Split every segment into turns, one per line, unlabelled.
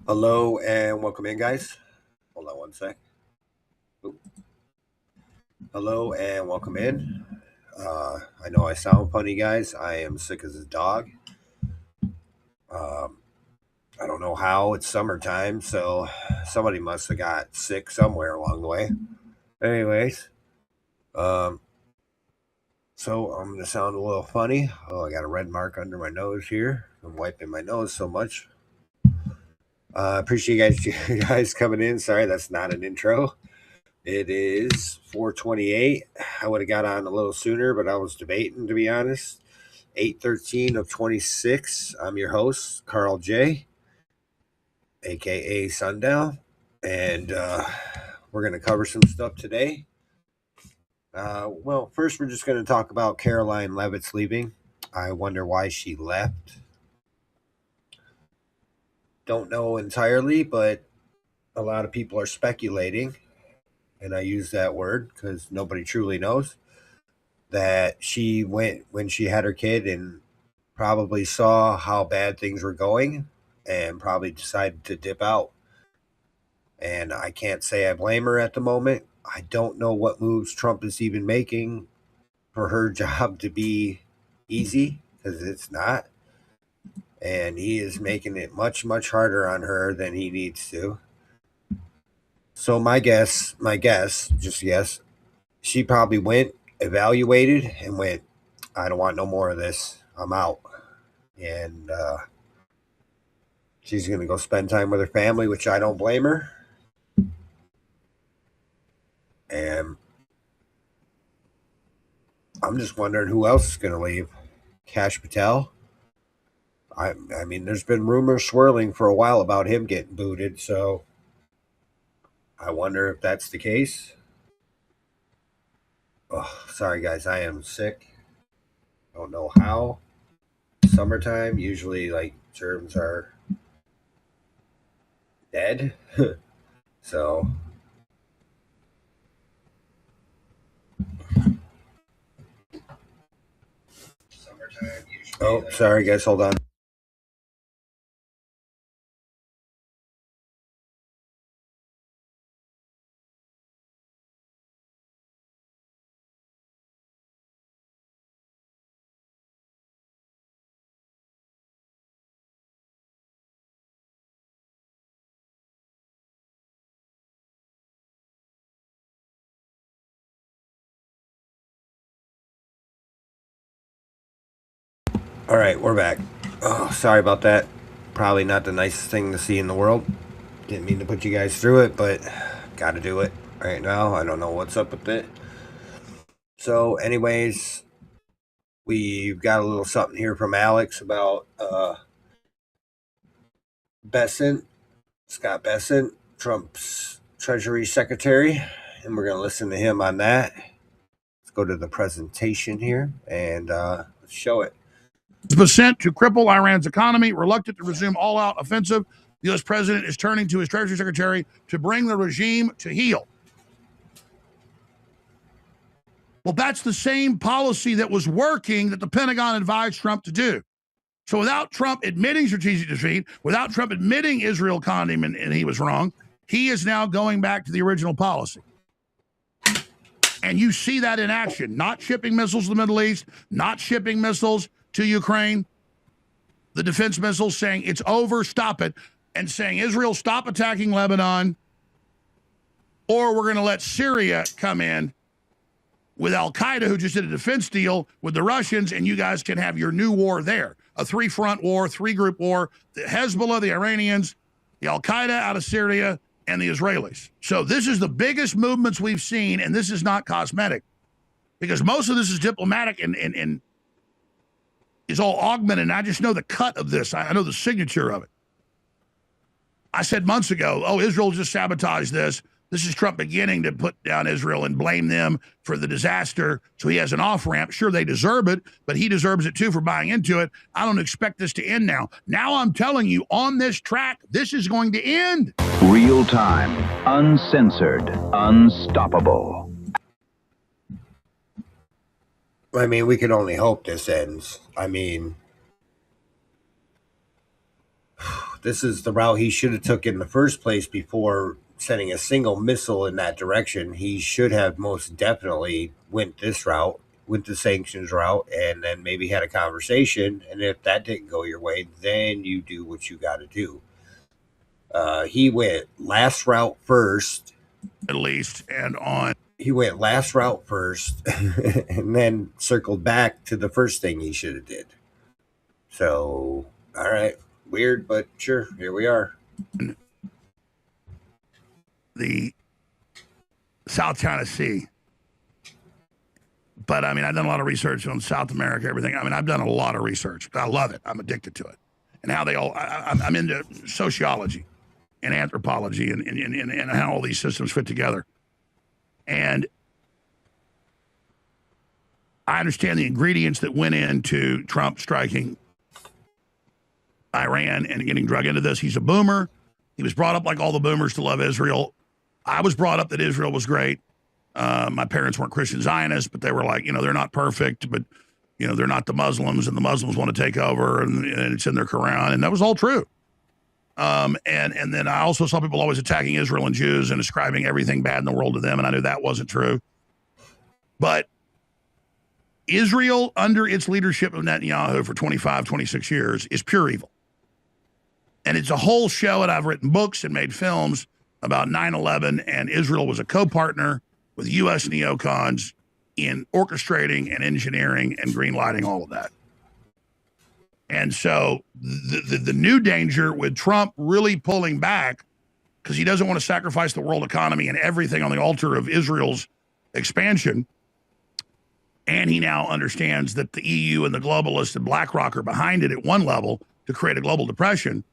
Hello and welcome in, guys. Hold on one sec. Oop. Hello and welcome in. I know I sound funny, guys. I am sick as a dog. Um, I don't know how. It's summertime, so somebody must have got sick somewhere along the way. Anyways, um, so I'm gonna sound a little funny. Oh, I got a red mark under my nose here. I'm wiping my nose so much. Appreciate you guys coming in. Sorry, that's not an intro. It is 4:28. I would have got on a little sooner, but I was debating, to be honest. 8:13 of 26. I'm your host, Carl J, aka Sundown, and we're going to cover some stuff today. Well, first, we're just going to talk about Caroline Levitt's leaving. I wonder why she left. Don't know entirely, but a lot of people are speculating, and I use that word because nobody truly knows that she went when she had her kid and probably saw how bad things were going and probably decided to dip out. And I can't say I blame her at the moment. I don't know what moves Trump is even making for her job to be easy because it's not. And he is making it much, much harder on her than he needs to. So my guess, just yes, she probably went, evaluated, and went, I don't want no more of this. I'm out. And she's going to go spend time with her family, which I don't blame her. And I'm just wondering who else is going to leave. Cash Patel. I mean, there's been rumors swirling for a while about him getting booted, so I wonder if that's the case. Oh, sorry, guys, I am sick. Don't know how. Summertime, usually, like, germs are dead. So, oh, sorry, guys, hold on. All right, we're back. Oh, sorry about that. Probably not the nicest thing to see in the world. Didn't mean to put you guys through it, but got to do it right now. I don't know what's up with it. So, anyways, we've got a little something here from Alex about Bessent, Scott Bessent, Trump's Treasury Secretary, and we're going to listen to him on that. Let's go to the presentation here and let's show it.
Percent to cripple Iran's economy, reluctant to resume all-out offensive. The U.S. president is turning to his Treasury Secretary to bring the regime to heel. Well, that's the same policy that was working that the Pentagon advised Trump to do. So without Trump admitting strategic defeat, without Trump admitting Israel conned him and he was wrong, he is now going back to the original policy. And you see that in action, not shipping missiles to the Middle East, not shipping missiles to Ukraine, the defense missiles saying it's over, stop it, and saying, Israel, stop attacking Lebanon, or we're going to let Syria come in with Al-Qaeda, who just did a defense deal with the Russians, and you guys can have your new war there. A three-front war, three-group war, the Hezbollah, the Iranians, the Al-Qaeda out of Syria, and the Israelis. So this is the biggest movements we've seen, and this is not cosmetic, because most of this is diplomatic and is all augmented. And I just know the cut of this. I know the signature of it. I said months ago, oh, Israel just sabotaged this. This is Trump beginning to put down Israel and blame them for the disaster. So he has an off-ramp. Sure, they deserve it, but he deserves it too for buying into it. I don't expect this to end now. Now I'm telling you, on this track, this is going to end.
Real time, uncensored, unstoppable.
I mean, we can only hope this ends. I mean, This is the route he should have took in the first place before sending a single missile in that direction. He should have most definitely went this route, went the sanctions route, and then maybe had a conversation. And if that didn't go your way, then you do what you got to do. He went last route first.
At least, and on.
He went last route first and then circled back to the first thing he should have did. So, all right. Weird, but sure, here we are.
The South China Sea. But I mean, I've done a lot of research on South America, everything. I mean, I've done a lot of research. I love it. I'm addicted to it. And how they all, I'm into sociology and anthropology and how all these systems fit together. And I understand the ingredients that went into Trump striking Iran and getting drug into this. He's a boomer. He was brought up like all the boomers to love Israel. I was brought up that Israel was great. My parents weren't Christian Zionists, but they were like, they're not perfect, but, they're not the Muslims, and the Muslims want to take over, and it's in their Quran, and that was all true. And then I also saw people always attacking Israel and Jews and ascribing everything bad in the world to them, and I knew that wasn't true. But Israel, under its leadership of Netanyahu for 25, 26 years, is pure evil. And it's a whole show, and I've written books and made films about 9/11, and Israel was a co-partner with U.S. neocons in orchestrating and engineering and greenlighting all of that. And so the new danger with Trump really pulling back, because he doesn't want to sacrifice the world economy and everything on the altar of Israel's expansion, and he now understands that the EU and the globalists and BlackRock are behind it at one level to create a global depression.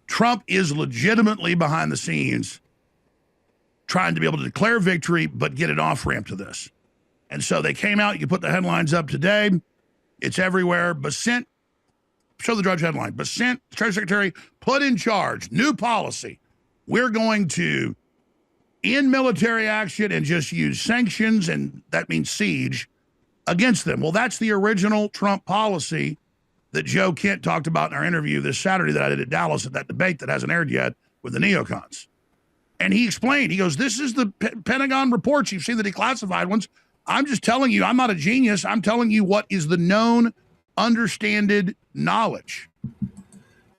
Trump is legitimately behind the scenes trying to be able to declare victory, but get an off-ramp to this. And so they came out, you put the headlines up today, it's everywhere. Bessent, show the Drudge headline, Bessent, Treasury Secretary, put in charge, new policy. We're going to end military action and just use sanctions, and that means siege, against them. Well, that's the original Trump policy that Joe Kent talked about in our interview this Saturday that I did at Dallas at that debate that hasn't aired yet with the neocons. And he explained, he goes, this is the Pentagon reports. You've seen the declassified ones. I'm just telling you, I'm not a genius. I'm telling you what is the known, understanded knowledge.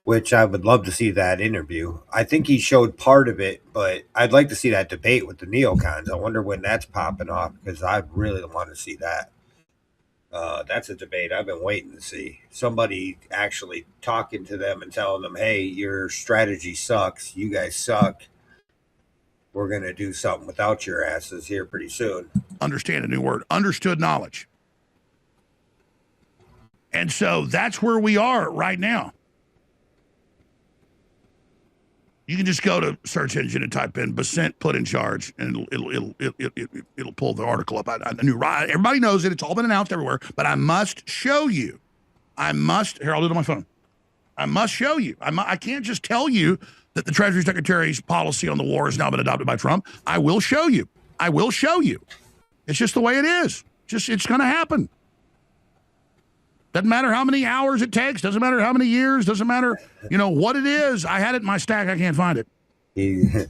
Which I would love to see that interview. I think he showed part of it, but I'd like to see that debate with the neocons. I wonder when that's popping off, because I really want to see that. That's a debate I've been waiting to see. Somebody actually talking to them and telling them, hey, your strategy sucks. You guys suck. We're going to do something without your asses here pretty soon.
Understand a new word. Understood knowledge. And so that's where we are right now. You can just go to search engine and type in Bessent put in charge, and it'll pull the article up. I knew, everybody knows it. It's all been announced everywhere. But I must show you. Here, I'll do it on my phone. I must show you. I can't just tell you that the Treasury Secretary's policy on the war has now been adopted by Trump. I will show you. I will show you. It's just the way it is. It's going to happen. Doesn't matter how many hours it takes. Doesn't matter how many years. Doesn't matter, what it is. I had it in my stack. I can't find it.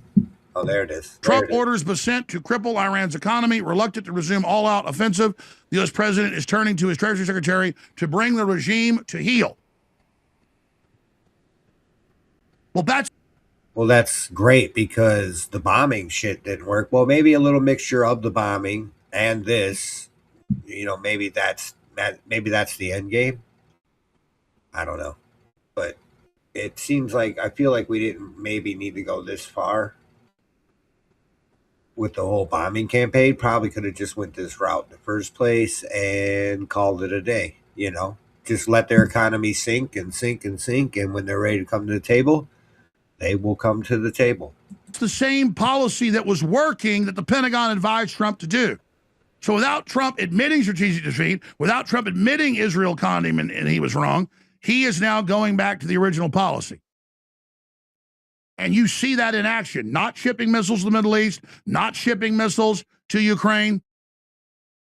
Oh, there it is.
Trump orders Bessent to cripple Iran's economy. Reluctant to resume all-out offensive, the U.S. president is turning to his Treasury Secretary to bring the regime to heel.
Well, that's great, because the bombing shit didn't work. Well, maybe a little mixture of the bombing and this, maybe that's the end game. I don't know. But it seems like, I feel like we didn't maybe need to go this far with the whole bombing campaign. Probably could have just went this route in the first place and called it a day, Just let their economy sink and sink and sink, and when they're ready to come to the table, they will come to the table.
It's the same policy that was working that the Pentagon advised Trump to do. So without Trump admitting strategic defeat, without Trump admitting Israel conned him and he was wrong, he is now going back to the original policy. And you see that in action, not shipping missiles to the Middle East, not shipping missiles to Ukraine,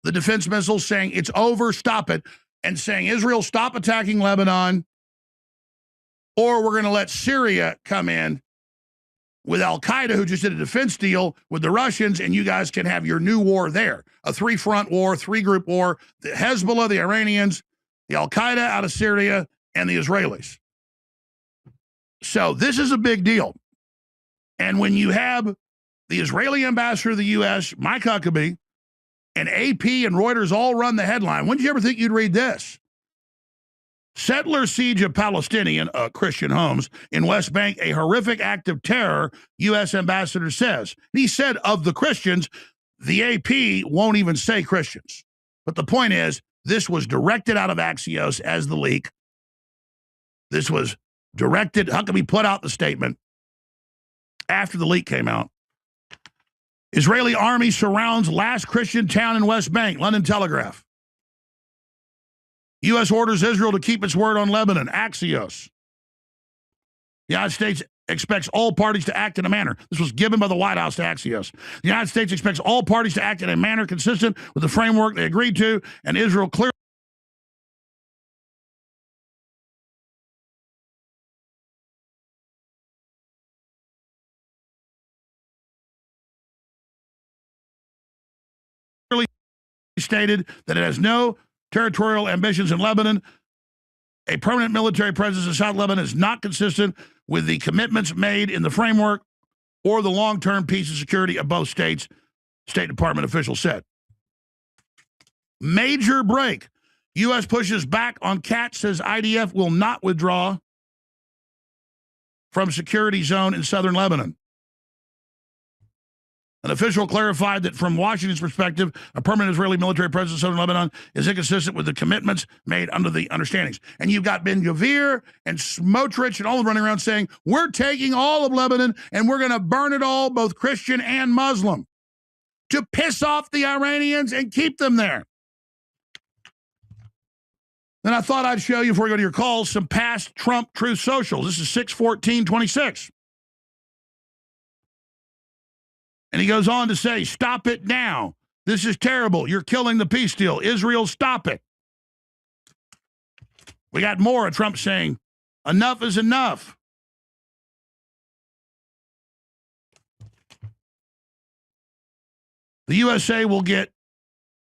the defense missiles saying it's over, stop it, and saying, Israel, stop attacking Lebanon, or we're going to let Syria come in with Al-Qaeda, who just did a defense deal with the Russians, and you guys can have your new war there. A three-front war, three-group war, the Hezbollah, the Iranians, the Al-Qaeda out of Syria, and the Israelis. So this is a big deal. And when you have the Israeli ambassador to the U.S., Mike Huckabee, and AP and Reuters all run the headline, when did you ever think you'd read this? Settler siege of Palestinian Christian homes in West Bank, a horrific act of terror, U.S. ambassador says. He said of the Christians, the AP won't even say Christians. But the point is, this was directed out of Axios as the leak. This was directed. Huckabee put out the statement after the leak came out. Israeli army surrounds last Christian town in West Bank, London Telegraph. U.S. orders Israel to keep its word on Lebanon, Axios. The United States expects all parties to act in a manner. This was given by the White House to Axios. The United States expects all parties to act in a manner consistent with the framework they agreed to, and Israel clearly stated that it has no territorial ambitions in Lebanon. A permanent military presence in South Lebanon is not consistent with the commitments made in the framework or the long-term peace and security of both states, State Department officials said. Major break. U.S. pushes back on Katz, says IDF will not withdraw from security zone in southern Lebanon. An official clarified that from Washington's perspective, a permanent Israeli military presence in southern Lebanon is inconsistent with the commitments made under the understandings. And you've got Ben-Gvir and Smotrich and all of them running around saying, we're taking all of Lebanon and we're going to burn it all, both Christian and Muslim, to piss off the Iranians and keep them there. Then I thought I'd show you, before we go to your calls, some past Trump Truth Socials. This is 6/14/26. And he goes on to say, stop it now. This is terrible. You're killing the peace deal. Israel, stop it. We got more of Trump saying, enough is enough. The USA will get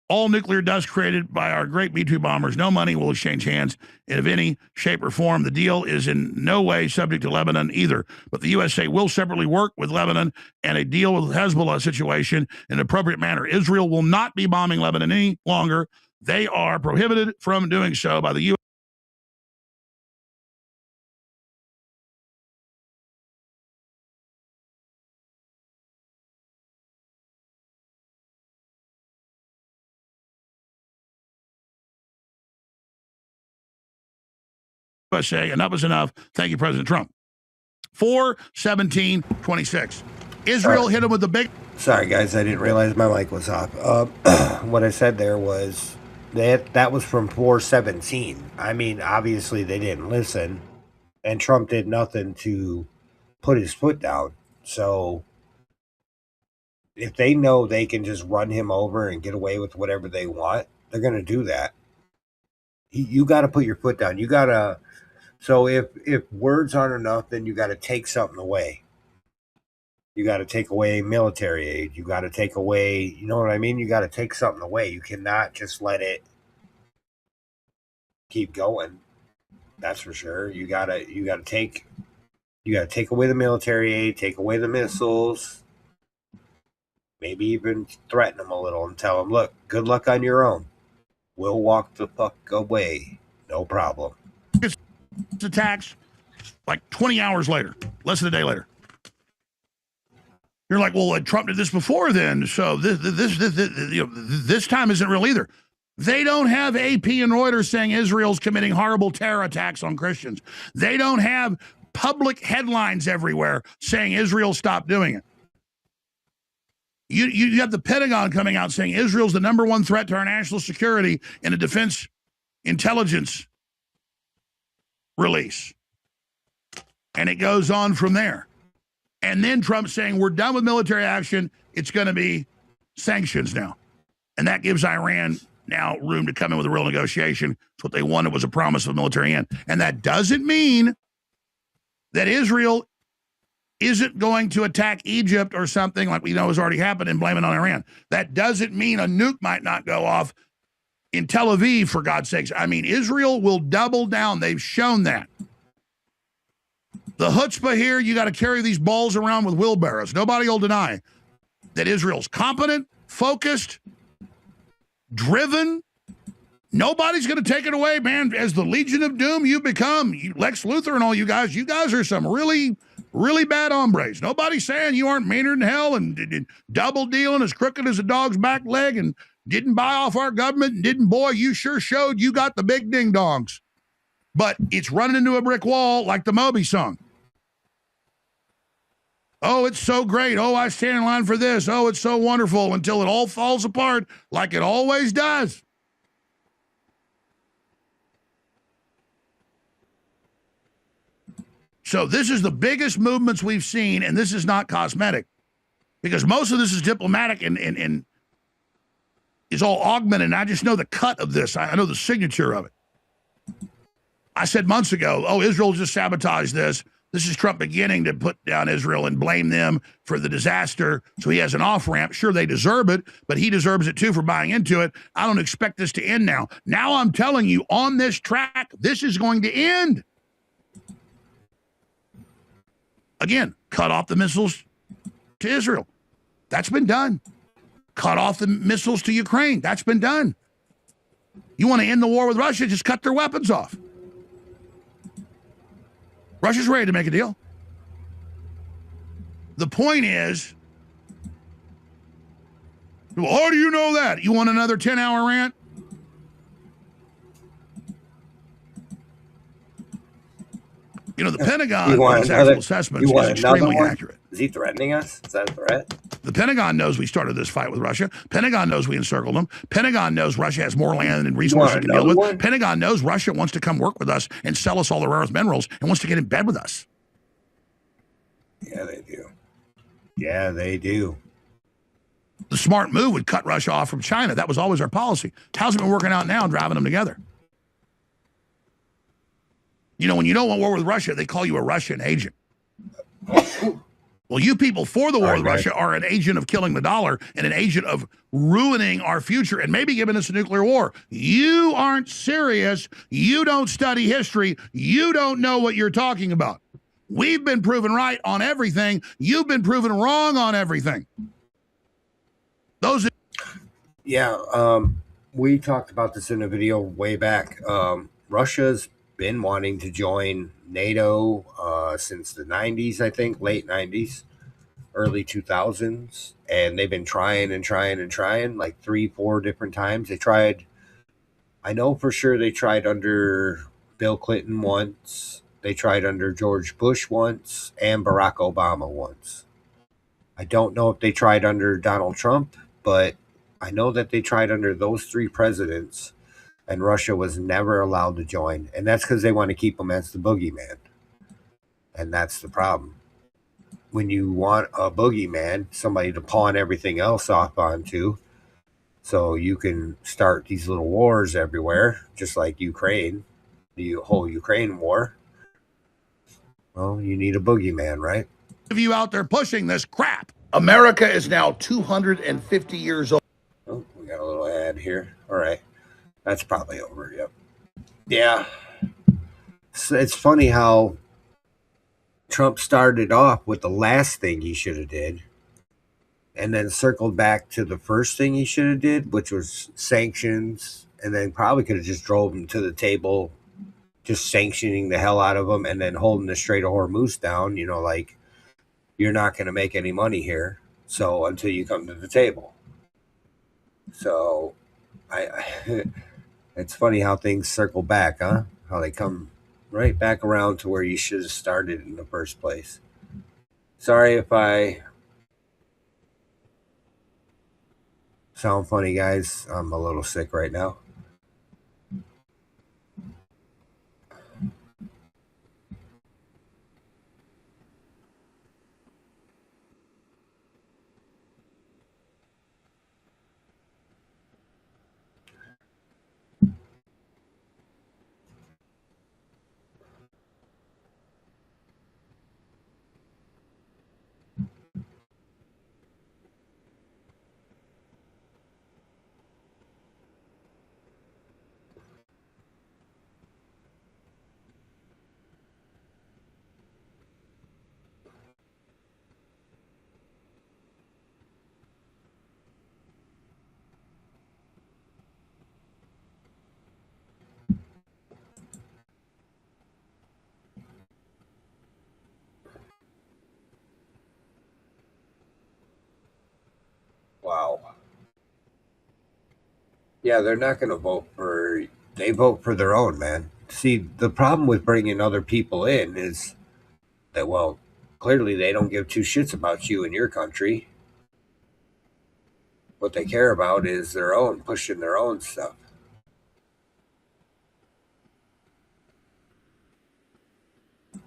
all nuclear dust created by our great B-2 bombers. No money will exchange hands in any shape or form. The deal is in no way subject to Lebanon either. But the USA will separately work with Lebanon and a deal with the Hezbollah situation in an appropriate manner. Israel will not be bombing Lebanon any longer. They are prohibited from doing so by the U.S. USA. Enough is enough. Thank you, President Trump. 4/17/26. Israel hit him with the big.
Sorry, guys, I didn't realize my mic was off. What I said there was that was from 4/17. I mean, obviously they didn't listen, and Trump did nothing to put his foot down. So if they know they can just run him over and get away with whatever they want, they're going to do that. You got to put your foot down. You got to. So if words aren't enough, then you got to take something away. You got to take away military aid. You got to take away, you know what I mean? You got to take something away. You cannot just let it keep going. That's for sure. You got to take away the military aid, take away the missiles, maybe even threaten them a little and tell them, look, good luck on your own. We'll walk the fuck away. No problem.
Attacks like 20 hours later, less than a day later. You're like, well, Trump did this before then, so this time isn't real either. They don't have AP and Reuters saying Israel's committing horrible terror attacks on Christians. They don't have public headlines everywhere saying Israel stopped doing it. You have the Pentagon coming out saying Israel's the number one threat to our national security in a defense intelligence release. And it goes on from there. And then Trump saying we're done with military action. It's going to be sanctions now. And that gives Iran now room to come in with a real negotiation. It's what they wanted, was a promise of a military end. And that doesn't mean that Israel isn't going to attack Egypt or something like we know has already happened and blame it on Iran. That doesn't mean a nuke might not go off in Tel Aviv, for God's sakes. I mean, Israel will double down. They've shown that. The chutzpah here, you got to carry these balls around with wheelbarrows. Nobody will deny that Israel's competent, focused, driven. Nobody's going to take it away, man. As the Legion of Doom you become, Lex Luthor and all you guys are some really, really bad hombres. Nobody's saying you aren't meaner than hell and double dealing as crooked as a dog's back leg and didn't buy off our government and didn't, boy, you sure showed you got the big ding-dongs. But it's running into a brick wall like the Moby song. Oh, it's so great. Oh, I stand in line for this. Oh, it's so wonderful until it all falls apart like it always does. So this is the biggest movements we've seen, and this is not cosmetic, because most of this is diplomatic and is all augmented. And I just know the cut of this. I know the signature of it. I said months ago, oh, Israel just sabotaged this. This is Trump beginning to put down Israel and blame them for the disaster. So he has an off-ramp. Sure, they deserve it, but he deserves it too for buying into it. I don't expect this to end now. Now I'm telling you, on this track, this is going to end. Again, cut off the missiles to Israel. That's been done. Cut off the missiles to Ukraine. That's been done. You want to end the war with Russia, just cut their weapons off. Russia's ready to make a deal. The point is, well, how do you know that? You want another 10-hour rant? You know, the Pentagon, its actual assessments is extremely accurate.
Is he threatening us? Is that a threat?
The Pentagon knows we started this fight with Russia. Pentagon knows we encircled them. Pentagon knows Russia has more land and resources to deal with. One? Pentagon knows Russia wants to come work with us and sell us all the rare earth minerals and wants to get in bed with us.
Yeah, they do. Yeah, they do.
The smart move would cut Russia off from China. That was always our policy. How's it been working out now, driving them together? You know, when you don't want war with Russia, they call you a Russian agent. Well, you people for the war with Russia are an agent of killing the dollar and an agent of ruining our future and maybe giving us a nuclear war. You aren't serious. You don't study history. You don't know what you're talking about. We've been proven right on everything. You've been proven wrong on everything.
Yeah, we talked about this in a video way back. Russia's been wanting to join NATO since the 90s, I think, late 90s, early 2000s. And they've been trying like 3-4 different times. They tried, I know for sure they tried under Bill Clinton once. They tried under George Bush once and Barack Obama once. I don't know if they tried under Donald Trump, but I know that they tried under those 3 presidents. And Russia was never allowed to join. And that's because they want to keep them as the boogeyman. And that's the problem. When you want a boogeyman, somebody to pawn everything else off onto, so you can start these little wars everywhere, just like Ukraine, the whole Ukraine war. Well, you need a boogeyman, right?
Of you out there pushing this crap. America is now 250 years old.
Oh, we got a little ad here. All right. That's probably over, yep. Yeah. It's funny how Trump started off with the last thing he should have did and then circled back to the first thing he should have did, which was sanctions, and then probably could have just drove him to the table, just sanctioning the hell out of them and then holding the Strait of Hormuz down, you know, like, you're not going to make any money here, so until you come to the table. So, it's funny how things circle back, huh? How they come right back around to where you should have started in the first place. Sorry if I sound funny, guys. I'm a little sick right now. Yeah, they're not going to vote for. They vote for their own, man. See, the problem with bringing other people in is that, well, clearly they don't give two shits about you and your country. What they care about is their own, pushing their own stuff.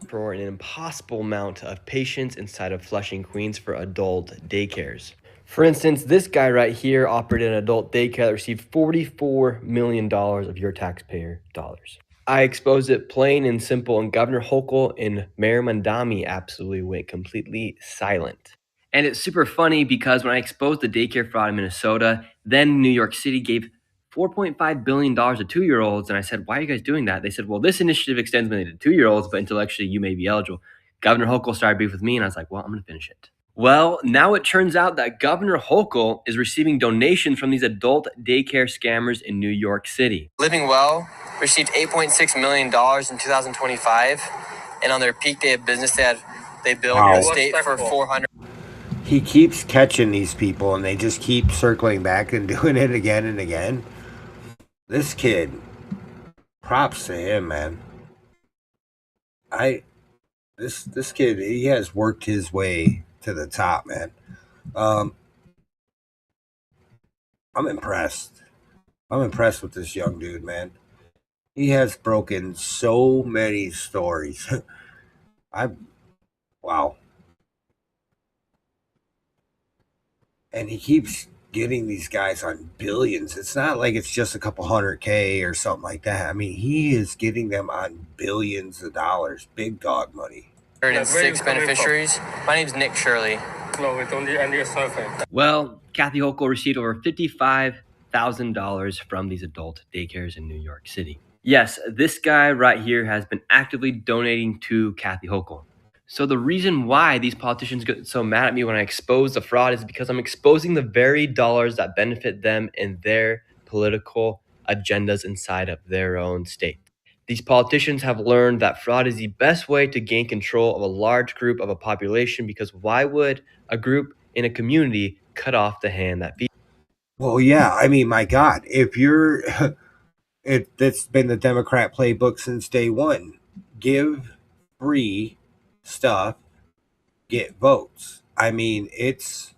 For an impossible amount of patients inside of Flushing, Queens for adult daycares. For instance, this guy right here operated an adult daycare that received $44 million of your taxpayer dollars. I exposed it plain and simple, and Governor Hochul and Mayor Mandami absolutely went completely silent. And it's super funny because when I exposed the daycare fraud in Minnesota, then New York City gave $4.5 billion to 2-year-olds. And I said, why are you guys doing that? They said, well, this initiative extends money to 2-year-olds, but intellectually you may be eligible. Governor Hochul started beef with me, and I was like, well, I'm going to finish it. Well, now it turns out that Governor Hochul is receiving donations from these adult daycare scammers in New York City. Living Well received $8.6 million in 2025, and on their peak day of business, they billed the state for $400.
He keeps catching these people, and they just keep circling back and doing it again and again. This kid, props to him, man. This kid, he has worked his way to the top, man. I'm impressed. I'm impressed with this young dude, man. He has broken so many stories. Wow. And he keeps getting these guys on billions. It's not like it's just a couple $100K or something like that. I mean, he is getting them on billions of dollars, big dog money.
6 beneficiaries. My name's Nick Shirley.
No, it's only your survey.
Well, Kathy Hochul received over $55,000 from these adult daycares in New York City. Yes, this guy right here has been actively donating to Kathy Hochul. So the reason why these politicians get so mad at me when I expose the fraud is because I'm exposing the very dollars that benefit them and their political agendas inside of their own state. These politicians have learned that fraud is the best way to gain control of a large group of a population, because why would a group in a community cut off the hand that feeds?
Well, yeah, I mean, my God, if you're, that's been the Democrat playbook since day one. Give free stuff, get votes. I mean, it's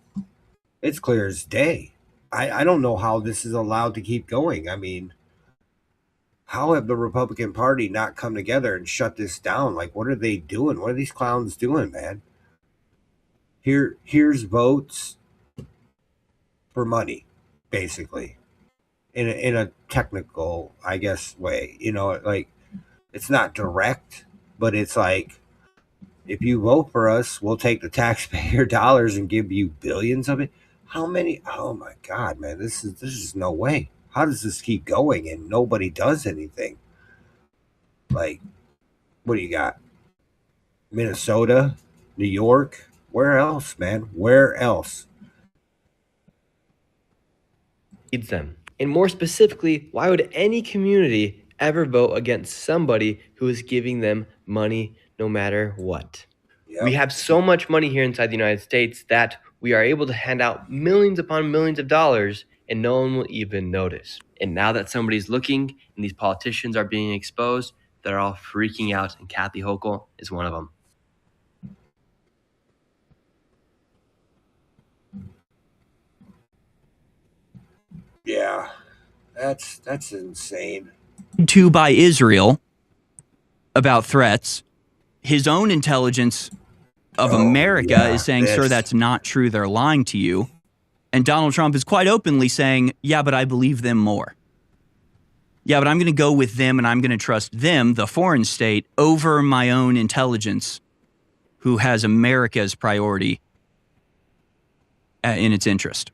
clear as day. I don't know how this is allowed to keep going. I mean, how have the Republican Party not come together and shut this down? Like, what are they doing? What are these clowns doing, man? Here's votes for money, basically, in a technical, I guess, way. You know, like, it's not direct, but it's like, if you vote for us, we'll take the taxpayer dollars and give you billions of it. How many? Oh my God, man, this is no way. How does this keep going and nobody does anything? Like, what do you got? Minnesota, New York, where else, man? Where else?
Feeds them. And more specifically, why would any community ever vote against somebody who is giving them money no matter what?
Yep.
We have so much money here inside the United States that we are able to hand out millions upon millions of dollars and no one will even notice. And now that somebody's looking and these politicians are being exposed, they're all freaking out, and Kathy Hochul is one of them.
Yeah, that's insane.
To by Israel about threats. His own intelligence of America is saying, sir, that's not true. They're lying to you. And Donald Trump is quite openly saying, yeah, but I believe them more. Yeah, but I'm going to go with them and I'm going to trust them, the foreign state, over my own intelligence, who has America's priority in its interest.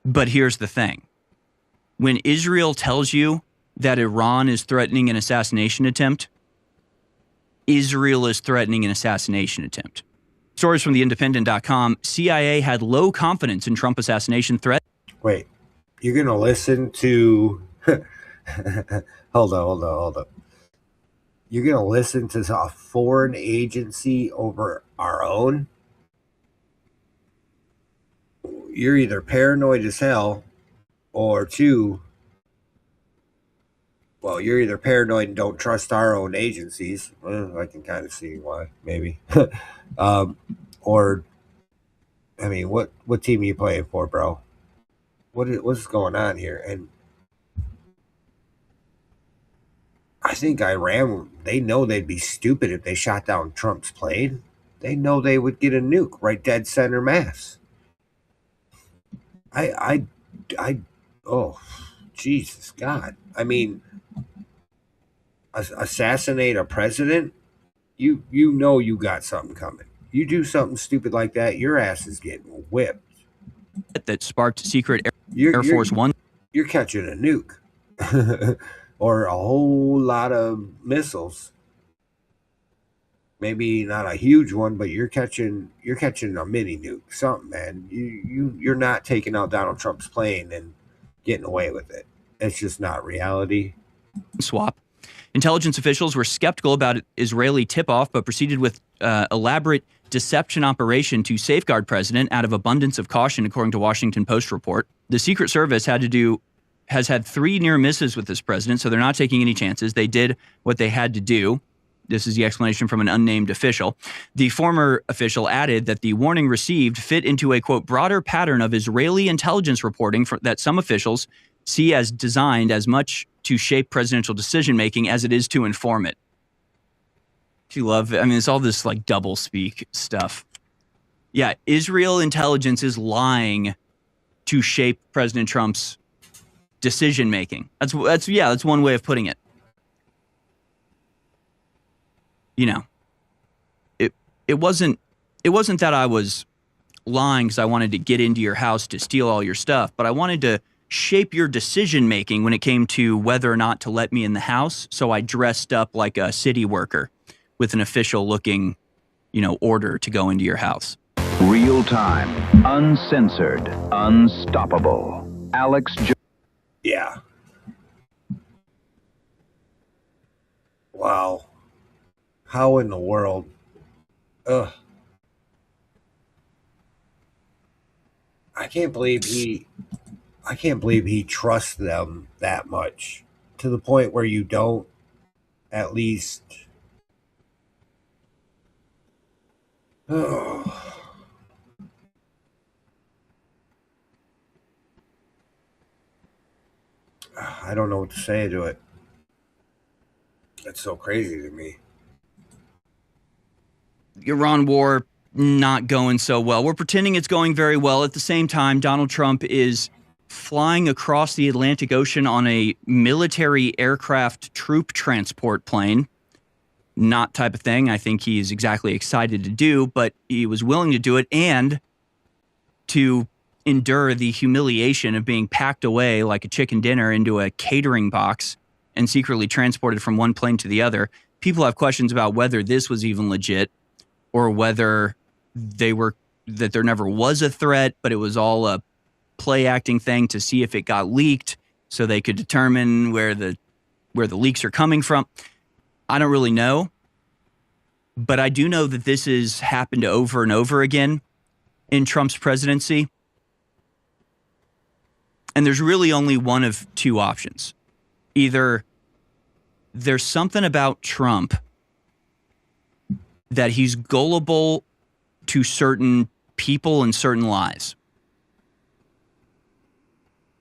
But here's the thing. When Israel tells you that Iran is threatening an assassination attempt, Israel is threatening an assassination attempt. Stories from theindependent.com, CIA had low confidence in Trump assassination threat.
Wait, you're going to listen to... Hold on. You're going to listen to a foreign agency over our own? you're either paranoid as hell, or two, well, you're either paranoid and don't trust our own agencies. Well, I can kind of see why, maybe. Or, I mean, what team are you playing for, bro? What's going on here? And I think Iran, they know they'd be stupid if they shot down Trump's plane. They know they would get a nuke right dead center mass. Oh, Jesus God. I mean, assassinate a president, you know you got something coming. You do something stupid like that, your ass is getting whipped.
That sparked secret Air Force One.
You're catching a nuke. Or a whole lot of missiles. Maybe not a huge one, but you're catching a mini nuke. Something, man. You're not taking out Donald Trump's plane and getting away with it. It's just not reality.
Swap. Intelligence officials were skeptical about Israeli tip-off, but proceeded with elaborate deception operation to safeguard president out of abundance of caution, according to Washington Post report. The Secret Service has had 3 near misses with this president, so they're not taking any chances. They did what they had to do. This is the explanation from an unnamed official. The former official added that the warning received fit into a, quote, broader pattern of Israeli intelligence reporting that some officials see as designed as much to shape presidential decision-making as it is to inform it. Do you love it? I mean, it's all this like double speak stuff. Yeah, Israel intelligence is lying to shape President Trump's decision-making. That's one way of putting it. You know, it wasn't that I was lying because I wanted to get into your house to steal all your stuff, but I wanted to shape your decision-making when it came to whether or not to let me in the house. So I dressed up like a city worker with an official-looking, order to go into your house.
Real time, uncensored, unstoppable. Alex Jones.
Yeah. Wow. How in the world? Ugh. I can't believe he trusts them that much, to the point where you don't at least. Oh. I don't know what to say to it. It's so crazy to me.
Iran war not going so well. We're pretending it's going very well. At the same time, Donald Trump is flying across the Atlantic Ocean on a military aircraft troop transport plane. Not type of thing I think he's exactly excited to do, but he was willing to do it and to endure the humiliation of being packed away like a chicken dinner into a catering box and secretly transported from one plane to the other. People have questions about whether this was even legit or whether that there never was a threat, but it was all a play acting thing to see if it got leaked so they could determine where the leaks are coming from. I don't really know, but I do know that this has happened over and over again in Trump's presidency. And there's really only one of 2 options. Either there's something about Trump that he's gullible to certain people and certain lies,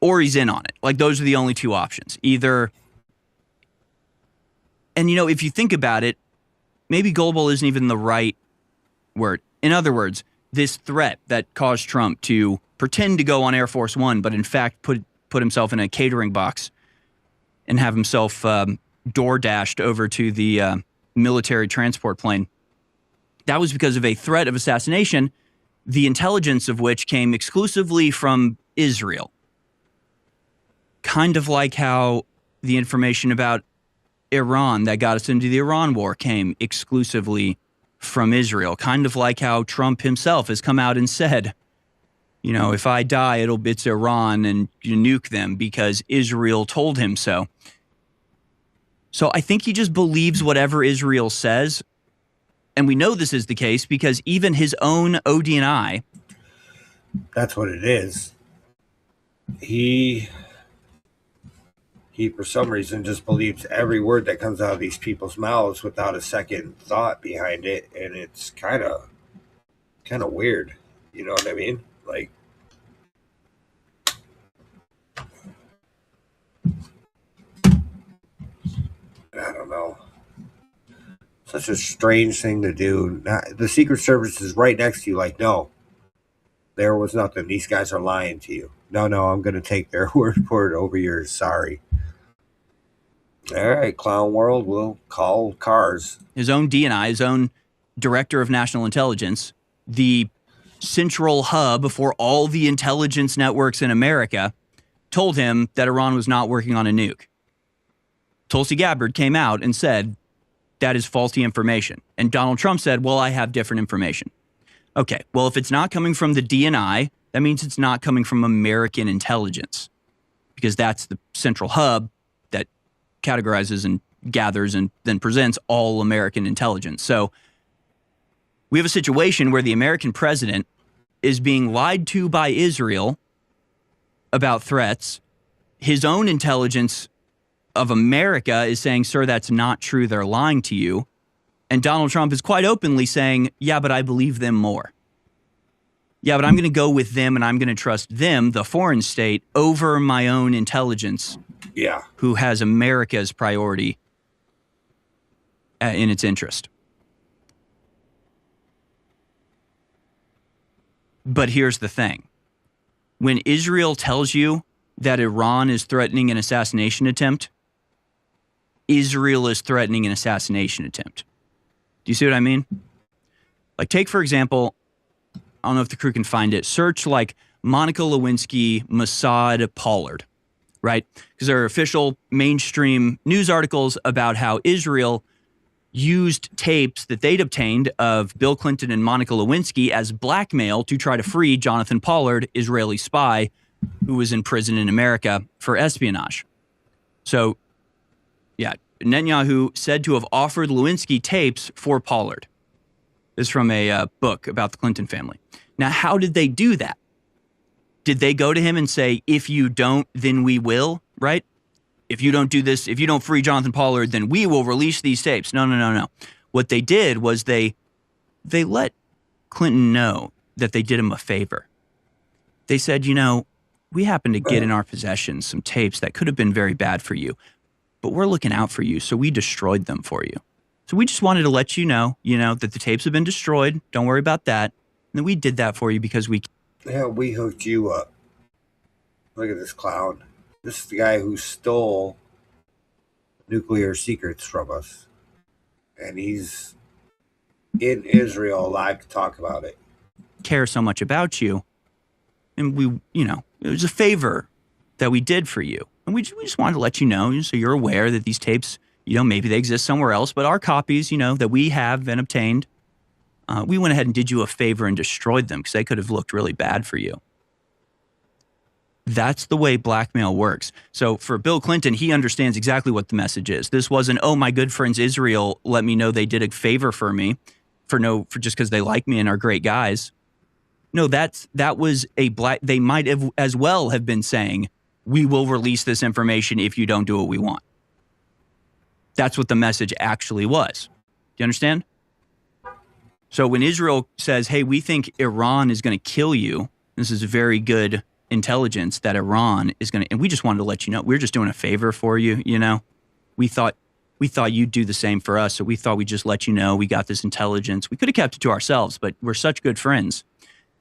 or he's in on it. Like, those are the only 2 options. Either, and if you think about it, maybe gullible isn't even the right word. In other words, this threat that caused Trump to pretend to go on Air Force One, but in fact put himself in a catering box and have himself door dashed over to the military transport plane. That was because of a threat of assassination, the intelligence of which came exclusively from Israel. Kind of like how the information about Iran that got us into the Iran war came exclusively from Israel. Kind of like how Trump himself has come out and said, if I die, it's Iran and you nuke them because Israel told him so. So I think he just believes whatever Israel says. And we know this is the case because even his own ODNI
That's what it is. He for some reason just believes every word that comes out of these people's mouths without a second thought behind it, and it's kind of weird. You know what I mean? Like, I don't know. Such a strange thing to do. The Secret Service is right next to you. Like, no, there was nothing. These guys are lying to you. No, I'm going to take their word for it over yours. Sorry. All right, Clown World, we'll call cars.
His own DNI, his own director of national intelligence, the central hub for all the intelligence networks in America, told him that Iran was not working on a nuke. Tulsi Gabbard came out and said that is faulty information. And Donald Trump said, well, I have different information. Okay, well, if it's not coming from the DNI, that means it's not coming from American intelligence, because that's the central hub that categorizes and gathers and then presents all American intelligence. So we have a situation where the American president is being lied to by Israel about threats. His own intelligence of America is saying, sir, that's not true. They're lying to you. And Donald Trump is quite openly saying, yeah, but I believe them more. Yeah, but I'm going to go with them and I'm going to trust them, the foreign state, over my own intelligence.
Yeah.
Who has America's priority in its interest. But here's the thing. When Israel tells you that Iran is threatening an assassination attempt, Israel is threatening an assassination attempt. Do you see what I mean? Like, take, for example, I don't know if the crew can find it, search like Monica Lewinsky, Mossad, Pollard, right? Because there are official mainstream news articles about how Israel used tapes that they'd obtained of Bill Clinton and Monica Lewinsky as blackmail to try to free Jonathan Pollard, Israeli spy, who was in prison in America for espionage. So, yeah, Netanyahu said to have offered Lewinsky tapes for Pollard. This is from a book about the Clinton family. Now, how did they do that? Did they go to him and say, if you don't, then we will, right? If you don't do this, if you don't free Jonathan Pollard, then we will release these tapes. No. What they did was they let Clinton know that they did him a favor. They said, you know, we happen to get in our possession some tapes that could have been very bad for you, but we're looking out for you, so we destroyed them for you. So we just wanted to let you know, that the tapes have been destroyed. Don't worry about that. And we did that for you because we...
Yeah, we hooked you up. Look at this clown. This is the guy who stole nuclear secrets from us. And he's in Israel alive to talk about it.
Care so much about you. And we, it was a favor that we did for you. And we just wanted to let you know, so you're aware that these tapes, maybe they exist somewhere else, but our copies, that we have and obtained, we went ahead and did you a favor and destroyed them because they could have looked really bad for you. That's the way blackmail works. So for Bill Clinton, he understands exactly what the message is. This wasn't, oh, my good friends Israel let me know they did a favor for me for just because they like me and are great guys. No, that was they might have as well have been saying, we will release this information if you don't do what we want. That's what the message actually was. Do you understand? So when Israel says, hey, we think Iran is going to kill you, this is very good intelligence that Iran is going to, and we just wanted to let you know, we're just doing a favor for you, We thought you'd do the same for us, so we thought we'd just let you know we got this intelligence. We could have kept it to ourselves, but we're such good friends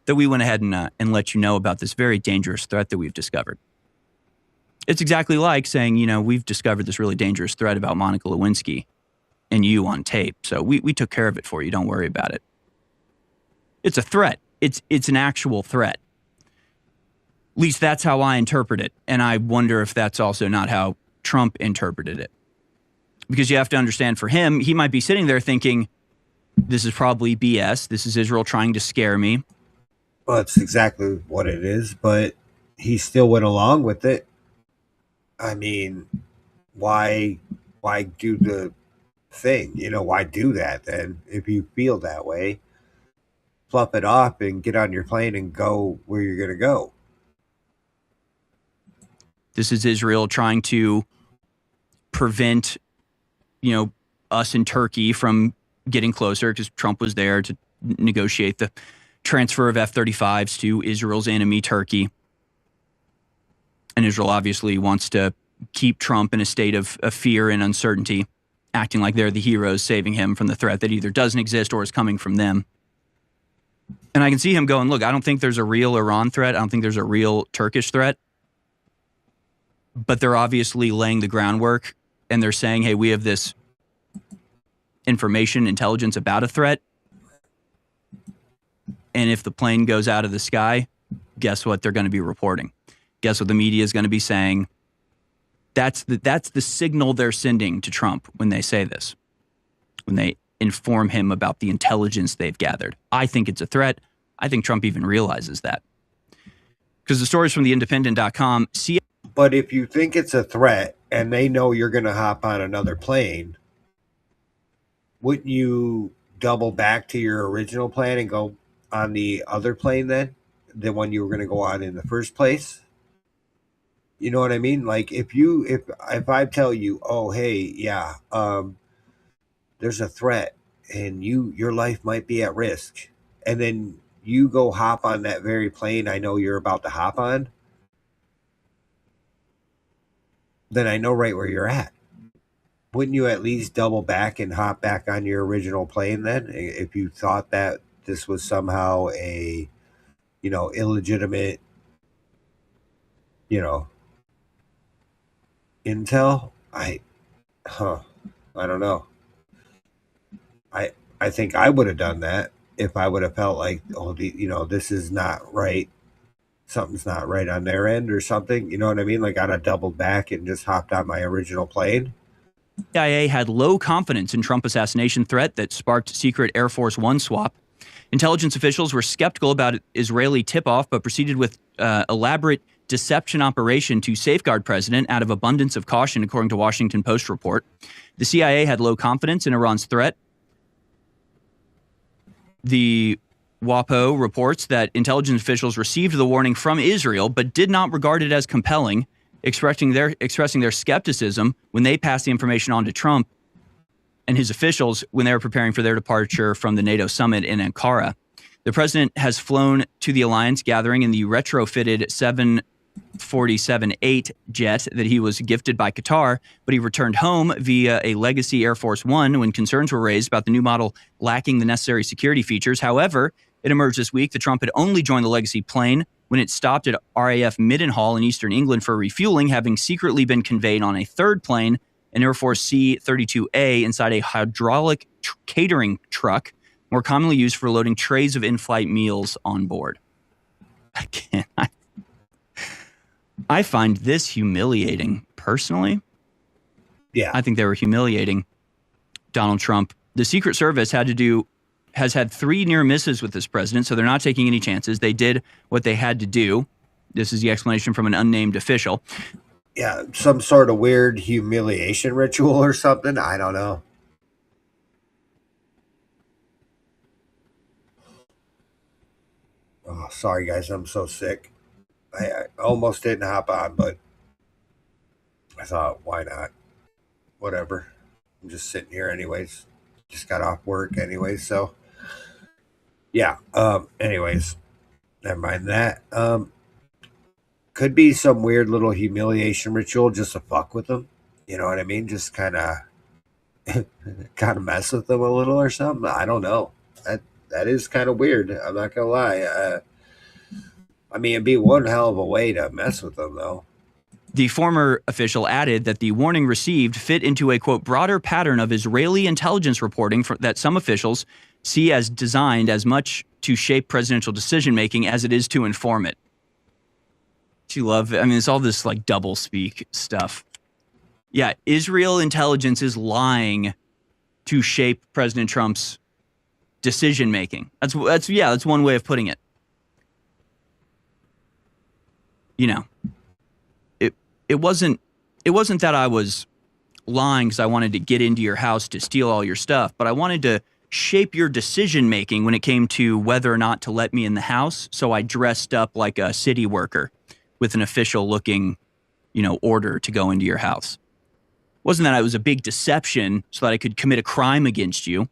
that we went ahead and let you know about this very dangerous threat that we've discovered. It's exactly like saying, we've discovered this really dangerous threat about Monica Lewinsky and you on tape. So we took care of it for you. Don't worry about it. It's a threat. It's an actual threat. At least that's how I interpret it. And I wonder if that's also not how Trump interpreted it. Because you have to understand, for him, he might be sitting there thinking, this is probably BS. This is Israel trying to scare me.
Well, it's exactly what it is, but he still went along with it. I mean, why do the thing? Why do that then if you feel that way? fluff it off and get on your plane and go where you're going to go.
This is Israel trying to prevent, us in Turkey from getting closer because Trump was there to negotiate the transfer of F-35s to Israel's enemy, Turkey. And Israel obviously wants to keep Trump in a state of fear and uncertainty, acting like they're the heroes saving him from the threat that either doesn't exist or is coming from them. And I can see him going, look, I don't think there's a real Iran threat. I don't think there's a real Turkish threat. But they're obviously laying the groundwork, and they're saying, hey, we have this information, intelligence about a threat. And if the plane goes out of the sky, guess what they're going to be reporting? Guess what the media is going to be saying? That's the signal they're sending to Trump when they say this, when they inform him about the intelligence they've gathered. I think it's a threat. I think Trump even realizes that. Because the stories from theindependent.com,
But if you think it's a threat and they know you're going to hop on another plane, wouldn't you double back to your original plan and go on the other plane then? The one you were going to go on in the first place? You know what I mean? Like if I tell you, oh, hey, yeah, there's a threat and your life might be at risk, and then you go hop on that very plane I know you're about to hop on, then I know right where you're at. Wouldn't you at least double back and hop back on your original plane then, if you thought that this was somehow a, illegitimate, intel? I don't know. I think I would have done that if I would have felt like, this is not right. Something's not right on their end or something. You know what I mean? Like I'd have doubled back and just hopped on my original plane.
CIA had low confidence in Trump assassination threat that sparked secret Air Force One swap. Intelligence officials were skeptical about Israeli tip-off, but proceeded with elaborate deception operation to safeguard president out of abundance of caution, according to Washington Post report. The CIA had low confidence in Iran's threat. The WAPO reports that intelligence officials received the warning from Israel, but did not regard it as compelling, expressing their skepticism when they passed the information on to Trump and his officials when they were preparing for their departure from the NATO summit in Ankara. The president has flown to the alliance gathering in the retrofitted 747-8 jet that he was gifted by Qatar, but he returned home via a legacy Air Force One when concerns were raised about the new model lacking the necessary security features. However, it emerged this week that Trump had only joined the legacy plane when it stopped at RAF Mildenhall in eastern England for refueling, having secretly been conveyed on a third plane, an Air Force C-32A, inside a hydraulic catering truck, more commonly used for loading trays of in-flight meals on board. Again, I find this humiliating, personally.
Yeah.
I think they were humiliating Donald Trump. The Secret Service has had 3 near misses with this president, so they're not taking any chances. They did what they had to do. This is the explanation from an unnamed official.
Yeah, some sort of weird humiliation ritual or something. I don't know. Oh, sorry, guys. I'm so sick. I almost didn't hop on, but I thought, why not? Whatever. I'm just sitting here anyways. Just got off work anyways, so yeah. Anyways, never mind that. Could be some weird little humiliation ritual just to fuck with them. You know what I mean? Just kind of mess with them a little or something. I don't know. That is kind of weird. I'm not gonna lie. I mean, it'd be one hell of a way to mess with them, though.
The former official added that the warning received fit into a, quote, broader pattern of Israeli intelligence reporting that some officials see as designed as much to shape presidential decision-making as it is to inform it. Do you love it? I mean, it's all this like double speak stuff. Yeah, Israel intelligence is lying to shape President Trump's decision-making. That's one way of putting it. You know, it wasn't that I was lying because I wanted to get into your house to steal all your stuff, but I wanted to shape your decision making when it came to whether or not to let me in the house. So I dressed up like a city worker with an official looking, order to go into your house. Wasn't that it was a big deception so that I could commit a crime against you?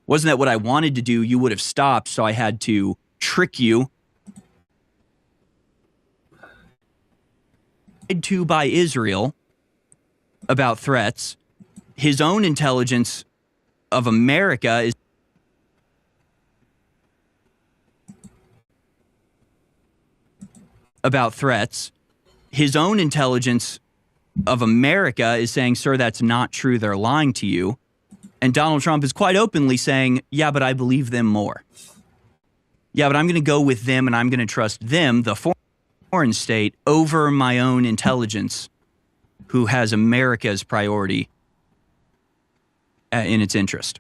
Wasn't that what I wanted to do? You would have stopped, so I had to trick you. To by Israel about threats. His own intelligence of America is about threats. His own intelligence of America is saying, sir, that's not true. They're lying to you. And Donald Trump is quite openly saying, yeah, but I believe them more. Yeah, but I'm going to go with them and I'm going to trust them, the foreign state, over my own intelligence, who has America's priority in its interest.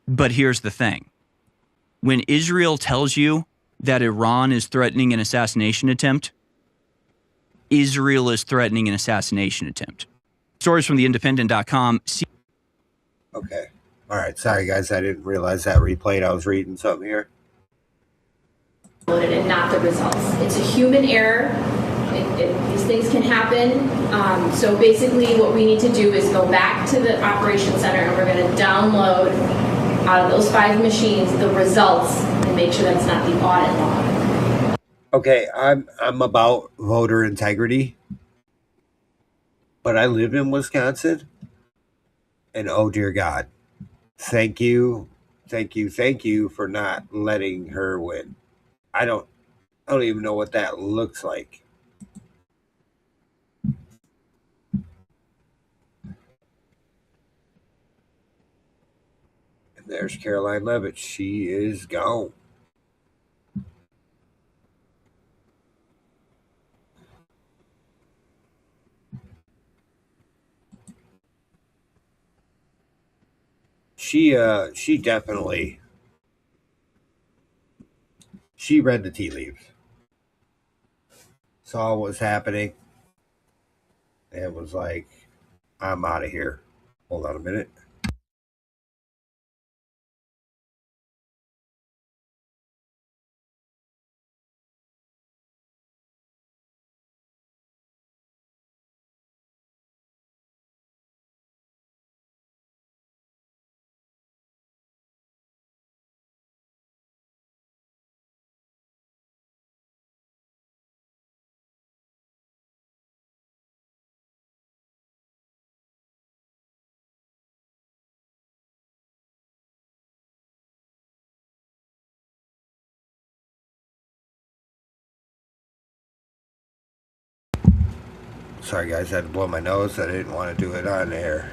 But here's the thing. When Israel tells you that Iran is threatening an assassination attempt, Israel is threatening an assassination attempt. Stories from theindependent.com.
Okay. All right. Sorry, guys. I didn't realize that replayed. I was reading something here.
And not the results. It's a human error. These things can happen. So basically what we need to do is go back to the operations center and we're going to download out of those 5 machines the results and make sure that's not the audit log.
Okay, I'm about voter integrity, but I live in Wisconsin, and oh dear God, thank you for not letting her win. I don't even know what that looks like. And there's Caroline Levitt. She is gone. She definitely read the tea leaves, saw what was happening, and was like, I'm out of here. Hold on a minute. Sorry, guys, I had to blow my nose. I didn't want to do it on air.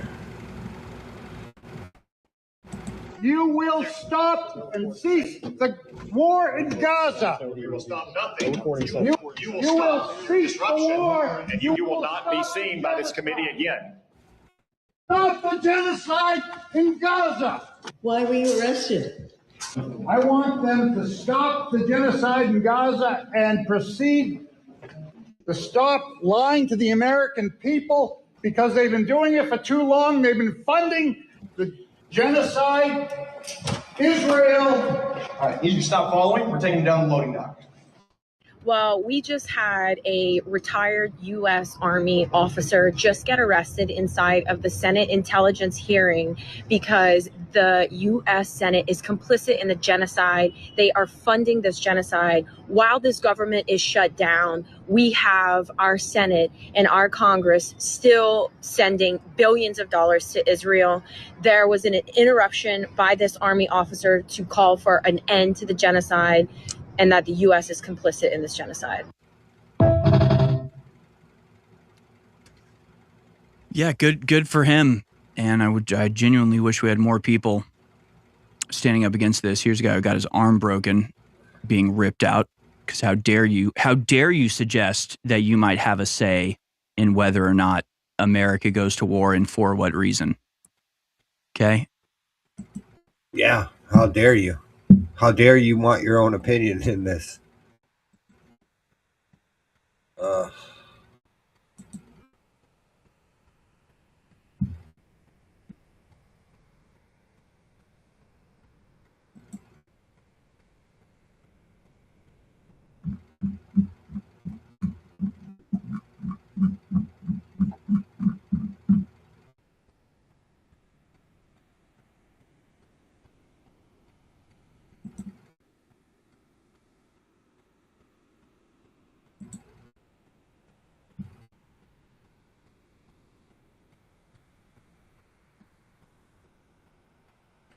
You will stop and cease the war in Gaza.
You will stop nothing.
You will cease the war.
And you will not be seen by this committee again.
Stop the genocide in Gaza.
Why were you arrested?
I want them to stop the genocide in Gaza and proceed to stop lying to the American people because they've been doing it for too long. They've been funding the genocide, Israel.
All right, you stop following. We're taking down the loading dock.
Well, we just had a retired U.S. Army officer just get arrested inside of the Senate intelligence hearing because the U.S. Senate is complicit in the genocide. They are funding this genocide. While this government is shut down, we have our Senate and our Congress still sending billions of dollars to Israel. There was an interruption by this Army officer to call for an end to the genocide, and that the U.S. is complicit in this genocide.
Yeah, good for him. And I genuinely wish we had more people standing up against this. Here's a guy who got his arm broken, being ripped out. Because how dare you suggest that you might have a say in whether or not America goes to war and for what reason? Okay?
Yeah, how dare you? How dare you want your own opinion in this?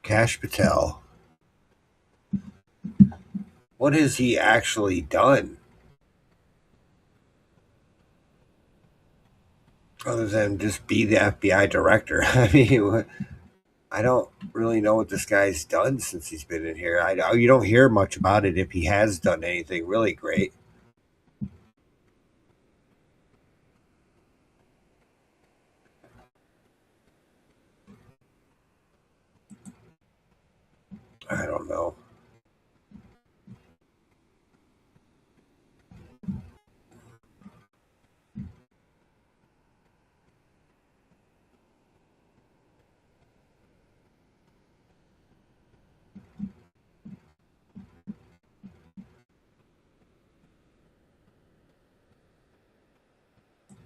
Kash Patel. What has he actually done? Other than just be the FBI director. I mean, I don't really know what this guy's done since he's been in here. You don't hear much about it if he has done anything really great. I don't know.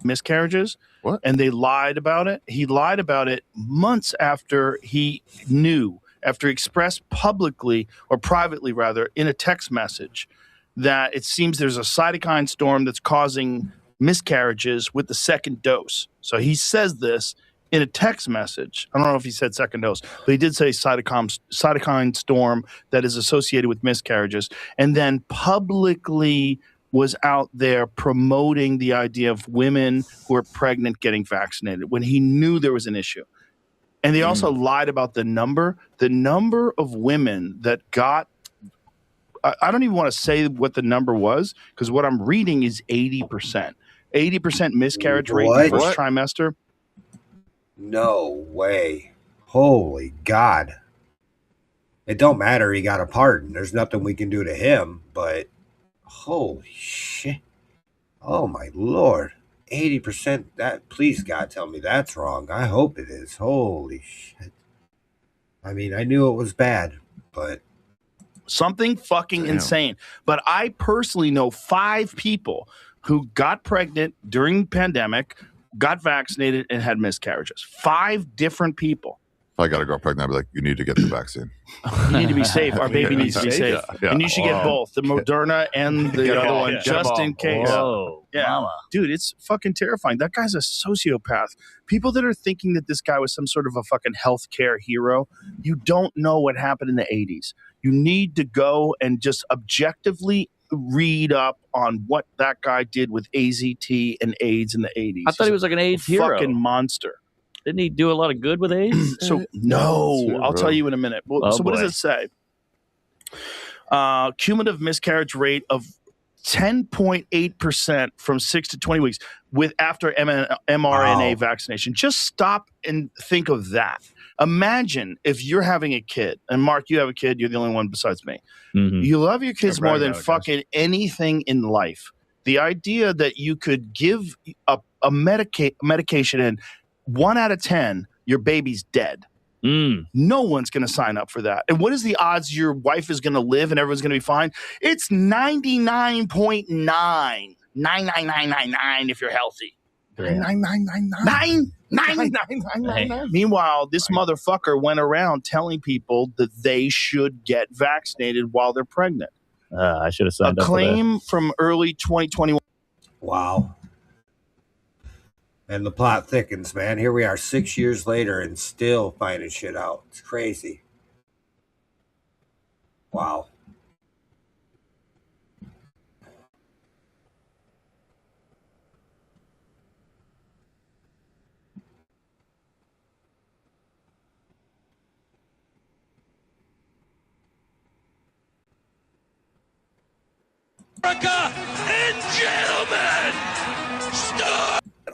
Miscarriages.
What?
And they lied about it. He lied about it months after he knew, after he expressed publicly or privately rather in a text message that it seems there's a cytokine storm that's causing miscarriages with the second dose. So he says this in a text message. I don't know if he said second dose, but he did say cytokine storm that is associated with miscarriages, and then publicly was out there promoting the idea of women who are pregnant getting vaccinated when he knew there was an issue. And they also lied about the number of women that got, I don't even want to say what the number was, because what I'm reading is 80%. 80% miscarriage rate in the first trimester.
No way. Holy God. It don't matter he got a pardon. There's nothing we can do to him, but holy shit. Oh my Lord. 80%. That, please God, tell me that's wrong. I hope it is. Holy shit. I mean, I knew it was bad, but
something fucking insane. But I personally know 5 people who got pregnant during the pandemic, got vaccinated, and had miscarriages. 5 different people.
If I got a girl pregnant, I'd be like, you need to get the vaccine.
You need to be safe. Our baby needs to be safe.
Yeah.
And you should get both, the Moderna and the other one, just in case.
Whoa,
yeah.
mama.
Dude, it's fucking terrifying. That guy's a sociopath. People that are thinking that this guy was some sort of a fucking healthcare hero, you don't know what happened in the 80s. You need to go and just objectively read up on what that guy did with AZT and AIDS in the 80s.
I thought he was like an AIDS hero.
Fucking monster.
Didn't he do a lot of good with AIDS?
So no, I'll tell you in a minute. Well, so what does it say? Cumulative miscarriage rate of 10.8% from 6 to 20 weeks with after mRNA vaccination. Just stop and think of that. Imagine if you're having a kid, and Mark, you have a kid. You're the only one besides me.
Mm-hmm.
You love your kids more than fucking anything in life. The idea that you could give a medication and 1 out of 10, your baby's dead. No one's going to sign up for that. And what is the odds your wife is going to live and everyone's going to be fine? It's 99.9. 99999 if you're healthy. 99999. Meanwhile, this motherfucker went around telling people that they should get vaccinated while they're pregnant.
I should have signed up for that.
A claim from early 2021.
Wow. And the plot thickens, man. Here we are 6 years later and still finding shit out. It's crazy. Wow.
America and gentlemen,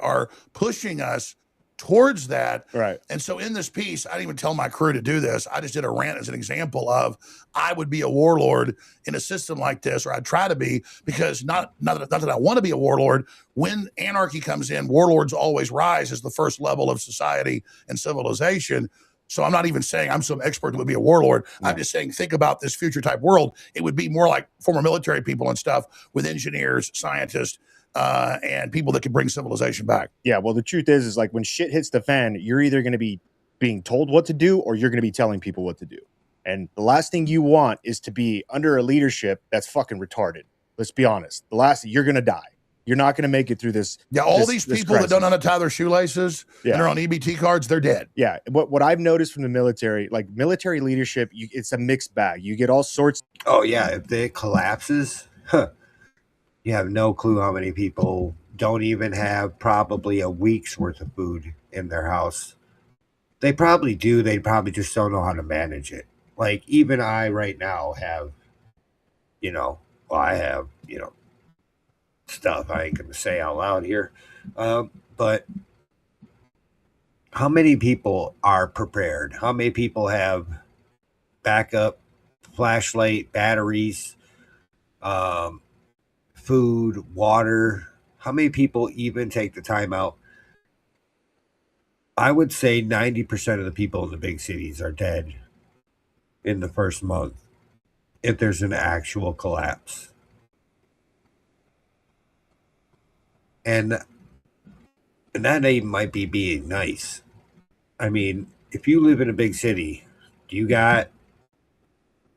are pushing us towards that.
Right.
And so in this piece, I didn't even tell my crew to do this. I just did a rant as an example of I would be a warlord in a system like this, or I'd try to be, because not that I want to be a warlord. When anarchy comes in, warlords always rise as the first level of society and civilization. So I'm not even saying I'm some expert that would be a warlord. I'm just saying, think about this future type world. It would be more like former military people and stuff with engineers, scientists, and people that can bring civilization back.
Yeah, well, the truth is like when shit hits the fan, you're either going to be being told what to do or you're going to be telling people what to do. And the last thing you want is to be under a leadership that's fucking retarded. Let's be honest. You're going to die. You're not going to make it through this.
Yeah, all
this-
these
this
people that don't know
crisis.
how to tie their shoelaces
Yeah.
and are on EBT cards, they're dead.
Yeah, what I've noticed from the military, like military leadership, it's a mixed bag. You get all sorts.
Oh yeah, if it collapses, you have no clue how many people don't even have probably a week's worth of food in their house. They probably do. They probably just don't know how to manage it. Like even I right now have, I have, stuff I ain't gonna say out loud here, but how many people are prepared? How many people have backup flashlight, batteries, food, water? How many people even take the time out? I would say 90% of the people in the big cities are dead in the first month if there's an actual collapse. And that even might be being nice. I mean, if you live in a big city, do you got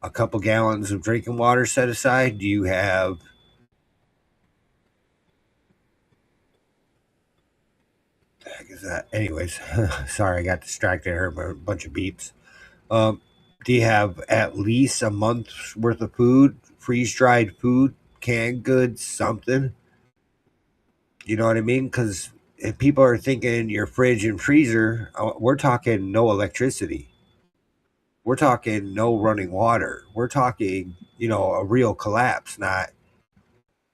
a couple gallons of drinking water set aside? Do you have the heck is that? Anyways, sorry, I got distracted. I heard a bunch of beeps. Do you have at least a month's worth of food, freeze-dried food, canned goods, something? You know what I mean? Because if people are thinking your fridge and freezer, we're talking no electricity. We're talking no running water. We're talking, a real collapse, not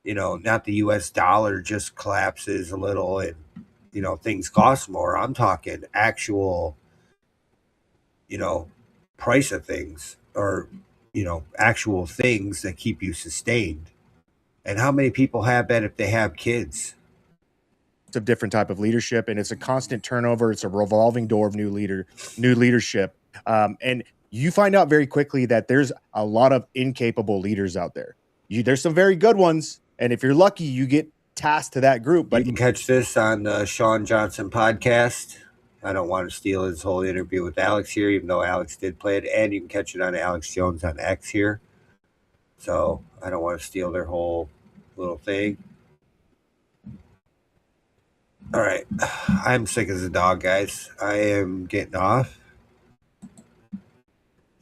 the US dollar just collapses a little and, things cost more. I'm talking actual, price of things or, actual things that keep you sustained. And how many people have that if they have kids?
Of different type of leadership, and it's a constant turnover. It's a revolving door of new leadership, and you find out very quickly that there's a lot of incapable leaders out there. There's some very good ones, and if you're lucky, you get tasked to that group. But
you can catch this on the Sean Johnson podcast. I don't want to steal his whole interview with Alex here, even though Alex did play it, and you can catch it on Alex Jones on X here. So I don't want to steal their whole little thing. All right. I'm sick as a dog, guys. I am getting off.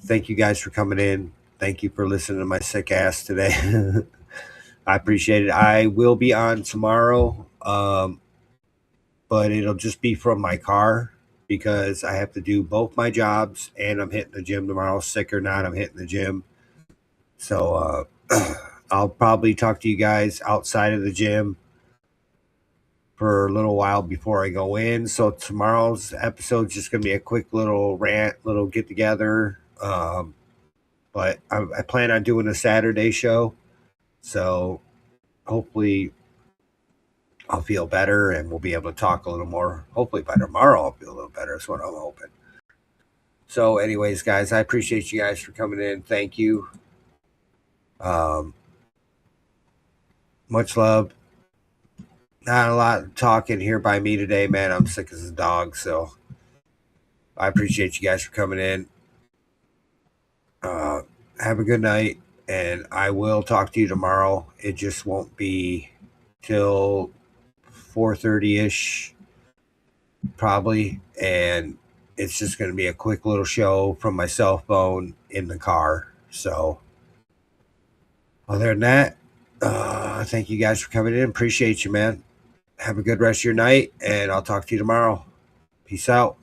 Thank you guys for coming in. Thank you for listening to my sick ass today. I appreciate it. I will be on tomorrow, but it'll just be from my car because I have to do both my jobs and I'm hitting the gym tomorrow. Sick or not, I'm hitting the gym. So I'll probably talk to you guys outside of the gym for a little while before I go in. So tomorrow's episode is just going to be a quick little rant, little get together. But I plan on doing a Saturday show. So hopefully I'll feel better and we'll be able to talk a little more. Hopefully by tomorrow I'll feel a little better. That's what I'm hoping. So anyways, guys, I appreciate you guys for coming in. Thank you. Much love. Not a lot of talking here by me today, man. I'm sick as a dog, so I appreciate you guys for coming in. Have a good night, and I will talk to you tomorrow. It just won't be till 4:30-ish, probably, and it's just going to be a quick little show from my cell phone in the car. So other than that, thank you guys for coming in. Appreciate you, man. Have a good rest of your night, and I'll talk to you tomorrow. Peace out.